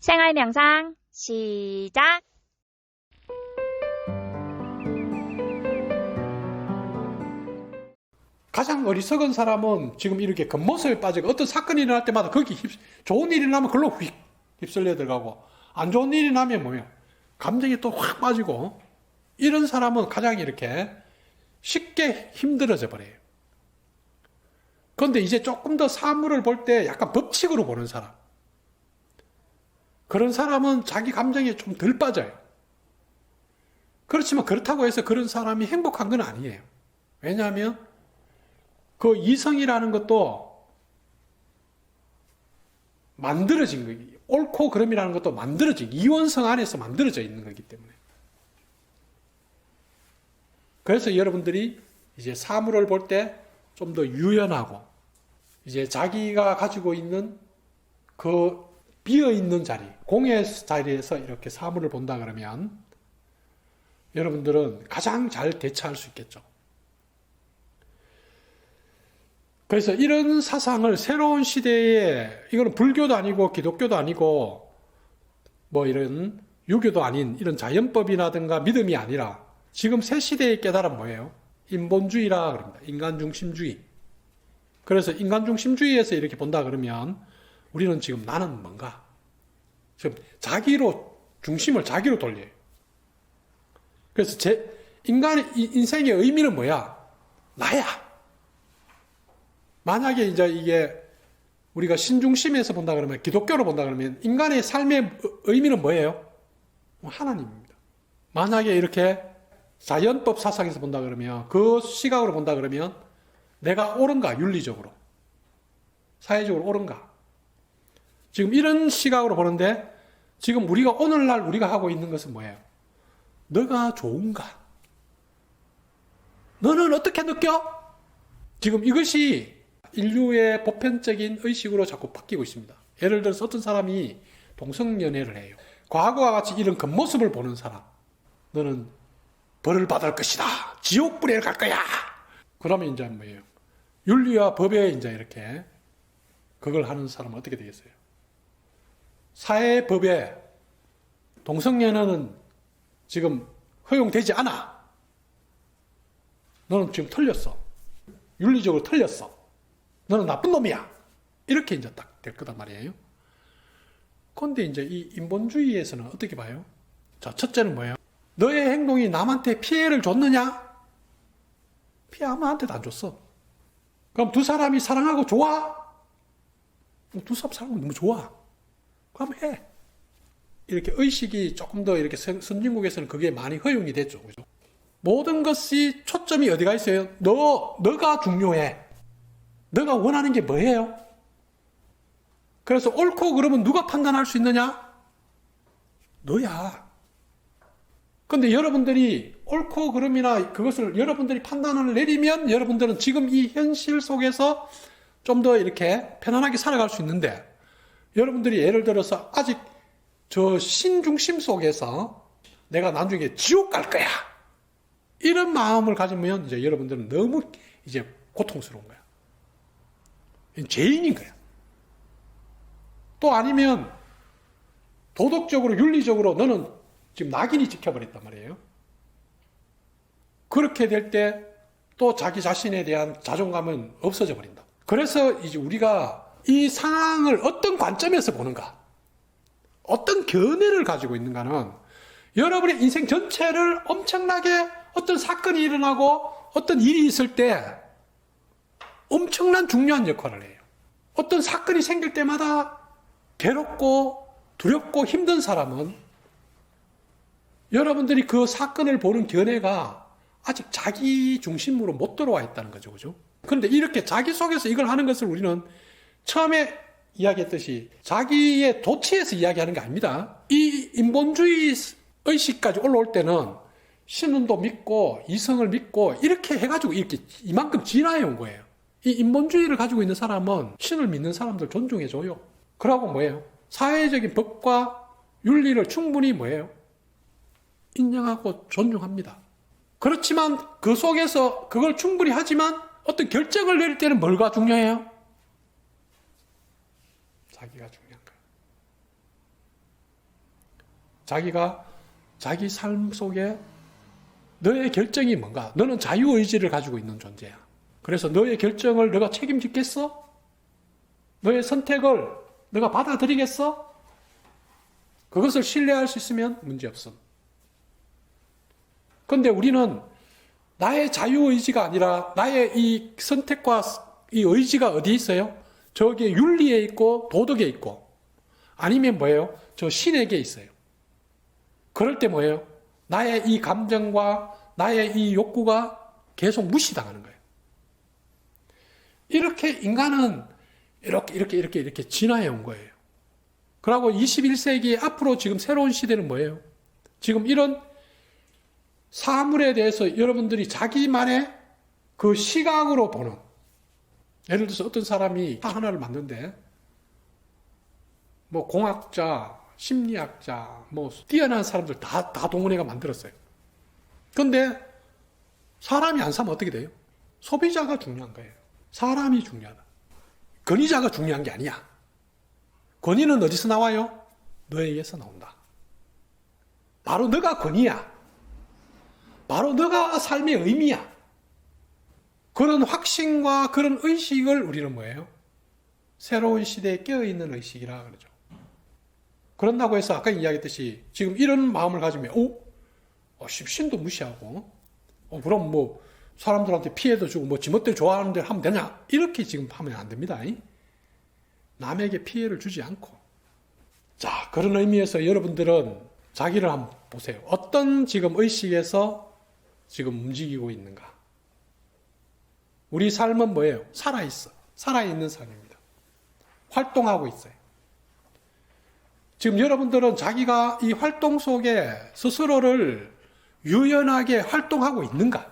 생활 명상 시작. 가장 어리석은 사람은 지금 이렇게 겉모습에 빠지고 어떤 사건이 일어날 때마다 거기 좋은 일이 나면 그걸로 휙 휩쓸려 들어가고 안 좋은 일이 나면 뭐예요? 감정이 또 확 빠지고 이런 사람은 가장 이렇게 쉽게 힘들어져 버려요. 그런데 이제 조금 더 사물을 볼 때 약간 법칙으로 보는 사람, 그런 사람은 자기 감정에 좀 덜 빠져요. 그렇지만 그렇다고 해서 그런 사람이 행복한 건 아니에요. 왜냐하면 그 이성이라는 것도 만들어진 거예요. 옳고 그름이라는 것도 만들어진, 이원성 안에서 만들어져 있는 거기 때문에. 그래서 여러분들이 이제 사물을 볼 때 좀 더 유연하고, 이제 자기가 가지고 있는 그 비어있는 자리, 공의 자리에서 이렇게 사물을 본다 그러면 여러분들은 가장 잘 대처할 수 있겠죠. 그래서 이런 사상을 새로운 시대에, 이거는 불교도 아니고 기독교도 아니고 뭐 이런 유교도 아닌 이런 자연법이라든가 믿음이 아니라 지금 새 시대의 깨달은 뭐예요? 인본주의라 그럽니다. 인간중심주의. 그래서 인간중심주의에서 이렇게 본다 그러면 우리는 지금 나는 뭔가? 지금 자기로, 중심을 자기로 돌려요. 그래서 인간의 인생의 의미는 뭐야? 나야. 만약에 이제 이게 우리가 신중심에서 본다 그러면, 기독교로 본다 그러면 인간의 삶의 의미는 뭐예요? 하나님입니다. 만약에 이렇게 자연법 사상에서 본다 그러면, 그 시각으로 본다 그러면 내가 옳은가? 윤리적으로. 사회적으로 옳은가? 지금 이런 시각으로 보는데 지금 우리가 오늘날 우리가 하고 있는 것은 뭐예요? 너가 좋은가? 너는 어떻게 느껴? 지금 이것이 인류의 보편적인 의식으로 자꾸 바뀌고 있습니다. 예를 들어서 어떤 사람이 동성연애를 해요. 과거와 같이 이런 겉모습을 보는 사람, 너는 벌을 받을 것이다. 지옥불에 갈 거야. 그러면 이제 뭐예요? 윤리와 법에 이제 이렇게 그걸 하는 사람은 어떻게 되겠어요? 사회법에 동성연애는 지금 허용되지 않아. 너는 지금 틀렸어. 윤리적으로 틀렸어. 너는 나쁜 놈이야. 이렇게 이제 딱 될 거단 말이에요. 그런데 이제 이 인본주의에서는 어떻게 봐요? 자, 첫째는 뭐예요? 너의 행동이 남한테 피해를 줬느냐? 피해 아무한테도 안 줬어. 그럼 두 사람이 사랑하고 좋아? 두 사람 사랑하고 너무 좋아. 그럼 해. 이렇게 의식이 조금 더 이렇게 선진국에서는 그게 많이 허용이 됐죠. 그죠? 모든 것이 초점이 어디가 있어요? 너가 중요해. 너가 원하는 게 뭐예요? 그래서 옳고 그러면 누가 판단할 수 있느냐? 너야. 근데 여러분들이 옳고 그름이나 그것을 여러분들이 판단을 내리면 여러분들은 지금 이 현실 속에서 좀 더 이렇게 편안하게 살아갈 수 있는데, 여러분들이 예를 들어서 아직 저 신중심 속에서 내가 나중에 지옥 갈 거야, 이런 마음을 가지면 이제 여러분들은 너무 이제 고통스러운 거야. 죄인인 거야. 또 아니면 도덕적으로 윤리적으로 너는 지금 낙인이 찍혀버렸단 말이에요. 그렇게 될 때 또 자기 자신에 대한 자존감은 없어져 버린다. 그래서 이제 우리가 이 상황을 어떤 관점에서 보는가, 어떤 견해를 가지고 있는가는 여러분의 인생 전체를 엄청나게, 어떤 사건이 일어나고 어떤 일이 있을 때 엄청난 중요한 역할을 해요. 어떤 사건이 생길 때마다 괴롭고 두렵고 힘든 사람은 여러분들이 그 사건을 보는 견해가 아직 자기 중심으로 못 들어와 있다는 거죠. 그죠? 그런데 이렇게 자기 속에서 이걸 하는 것을 우리는 처음에 이야기했듯이 자기의 도취에서 이야기하는 게 아닙니다. 이 인본주의 의식까지 올라올 때는 신은도 믿고 이성을 믿고 이렇게 해가지고 이렇게 이만큼 진화해 온 거예요. 이 인본주의를 가지고 있는 사람은 신을 믿는 사람들 존중해줘요. 그러고 뭐예요? 사회적인 법과 윤리를 충분히 뭐예요? 인정하고 존중합니다. 그렇지만 그 속에서 그걸 충분히 하지만 어떤 결정을 내릴 때는 뭐가 중요해요? 자기가 중요한 거예요. 자기가 자기 삶 속에 너의 결정이 뭔가? 너는 자유의지를 가지고 있는 존재야. 그래서 너의 결정을 너가 책임지겠어? 너의 선택을 너가 받아들이겠어? 그것을 신뢰할 수 있으면 문제없음. 그런데 우리는 나의 자유의지가 아니라 나의 이 선택과 이 의지가 어디에 있어요? 저기에 윤리에 있고 도덕에 있고 아니면 뭐예요? 저 신에게 있어요. 그럴 때 뭐예요? 나의 이 감정과 나의 이 욕구가 계속 무시당하는 거예요. 이렇게 인간은 이렇게 진화해 온 거예요. 그리고 21세기 앞으로 지금 새로운 시대는 뭐예요? 지금 이런 사물에 대해서 여러분들이 자기만의 그 시각으로 보는, 예를 들어서 어떤 사람이 차 하나를 만드는데 뭐 공학자, 심리학자, 뭐 뛰어난 사람들 다 동원해가 만들었어요. 그런데 사람이 안 사면 어떻게 돼요? 소비자가 중요한 거예요. 사람이 중요하다. 권위자가 중요한 게 아니야. 권위는 어디서 나와요? 너에게서 나온다. 바로 너가 권위야. 바로 너가 삶의 의미야. 그런 확신과 그런 의식을 우리는 뭐예요? 새로운 시대에 깨어있는 의식이라 그러죠. 그런다고 해서 아까 이야기했듯이 지금 이런 마음을 가지면 신도 무시하고 그럼 뭐 사람들한테 피해도 주고 뭐 지멋대로 좋아하는 대로 하면 되냐? 이렇게 지금 하면 안 됩니다. 남에게 피해를 주지 않고. 자, 그런 의미에서 여러분들은 자기를 한번 보세요. 어떤 지금 의식에서 지금 움직이고 있는가? 우리 삶은 뭐예요? 살아있어. 살아있는 삶입니다. 활동하고 있어요. 지금 여러분들은 자기가 이 활동 속에 스스로를 유연하게 활동하고 있는가?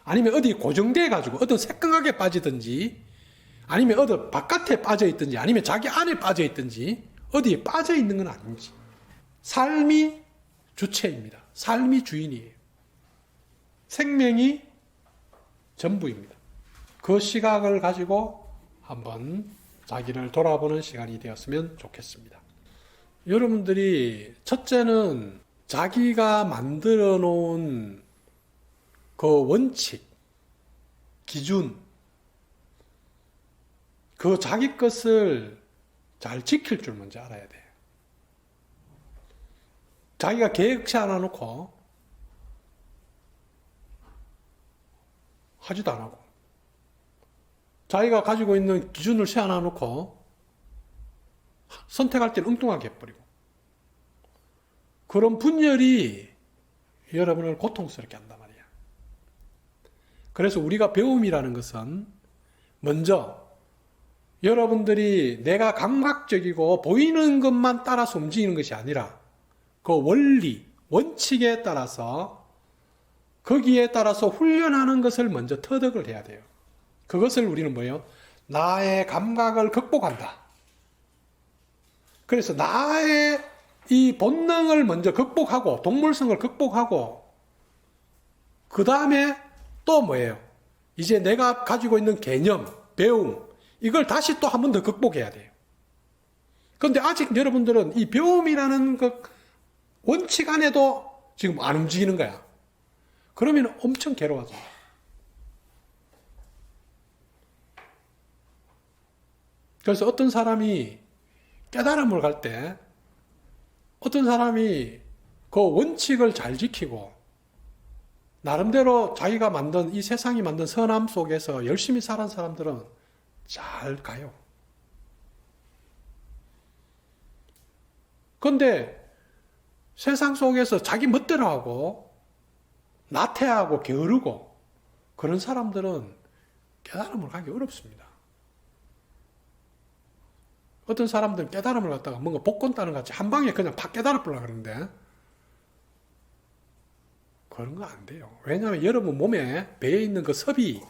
아니면 어디 고정돼 가지고 어떤 새끈하게 빠지든지 아니면 어디 바깥에 빠져 있든지 아니면 자기 안에 빠져 있든지 어디에 빠져 있는 건 아닌지. 삶이 주체입니다. 삶이 주인이에요. 생명이 전부입니다. 그 시각을 가지고 한번 자기를 돌아보는 시간이 되었으면 좋겠습니다. 여러분들이 첫째는 자기가 만들어 놓은 그 원칙, 기준, 그 자기 것을 잘 지킬 줄 먼저 알아야 돼요. 자기가 계획치 않아 놓고 하지도 안 하고 자기가 가지고 있는 기준을 세워놔 놓고 선택할 때는 엉뚱하게 해버리고 그런 분열이 여러분을 고통스럽게 한단 말이야. 그래서 우리가 배움이라는 것은 먼저 여러분들이 내가 감각적이고 보이는 것만 따라서 움직이는 것이 아니라 그 원리, 원칙에 따라서 거기에 따라서 훈련하는 것을 먼저 터득을 해야 돼요. 그것을 우리는 뭐예요? 나의 감각을 극복한다. 그래서 나의 이 본능을 먼저 극복하고 동물성을 극복하고 그 다음에 또 뭐예요? 이제 내가 가지고 있는 개념, 배움 이걸 다시 또 한 번 더 극복해야 돼요. 그런데 아직 여러분들은 이 배움이라는 그 원칙 안에도 지금 안 움직이는 거야. 그러면 엄청 괴로워집니다. 그래서 어떤 사람이 깨달음을 갈 때 어떤 사람이 그 원칙을 잘 지키고 나름대로 자기가 만든 이 세상이 만든 선함 속에서 열심히 살은 사람들은 잘 가요. 그런데 세상 속에서 자기 멋대로 하고 나태하고 게으르고 그런 사람들은 깨달음을 가기 어렵습니다. 어떤 사람들은 깨달음을 갖다가 뭔가 복권 따는 것 같이 한 방에 그냥 팍 깨달아보려고 그러는데 그런 거 안 돼요. 왜냐하면 여러분 몸에 배에 있는 그 섭이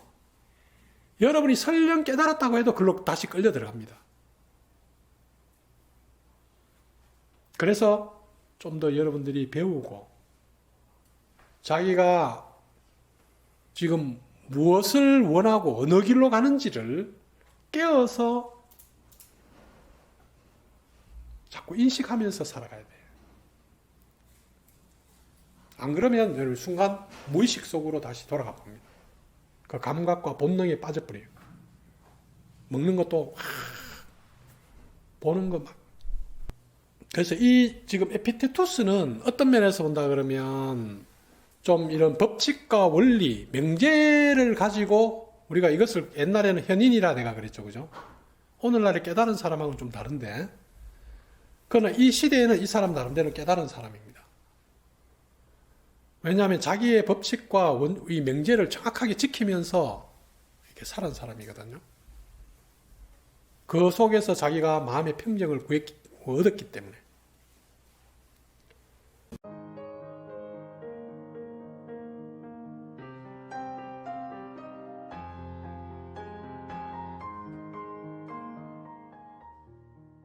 여러분이 설령 깨달았다고 해도 글로 다시 끌려 들어갑니다. 그래서 좀 더 여러분들이 배우고 자기가 지금 무엇을 원하고 어느 길로 가는지를 깨어서 자꾸 인식하면서 살아가야 돼요. 안 그러면 여러분 순간 무의식 속으로 다시 돌아가 봅니다. 그 감각과 본능에 빠져버려요. 먹는 것도 보는 거 막. 그래서 이 지금 에피테투스는 어떤 면에서 본다 그러면 좀 이런 법칙과 원리, 명제를 가지고 우리가 이것을 옛날에는 현인이라 내가 그랬죠, 그죠? 오늘날에 깨달은 사람하고는 좀 다른데, 그러나 이 시대에는 이 사람 나름대로 깨달은 사람입니다. 왜냐하면 자기의 법칙과 이 명제를 정확하게 지키면서 이렇게 살은 사람이거든요. 그 속에서 자기가 마음의 평정을 얻었기 때문에.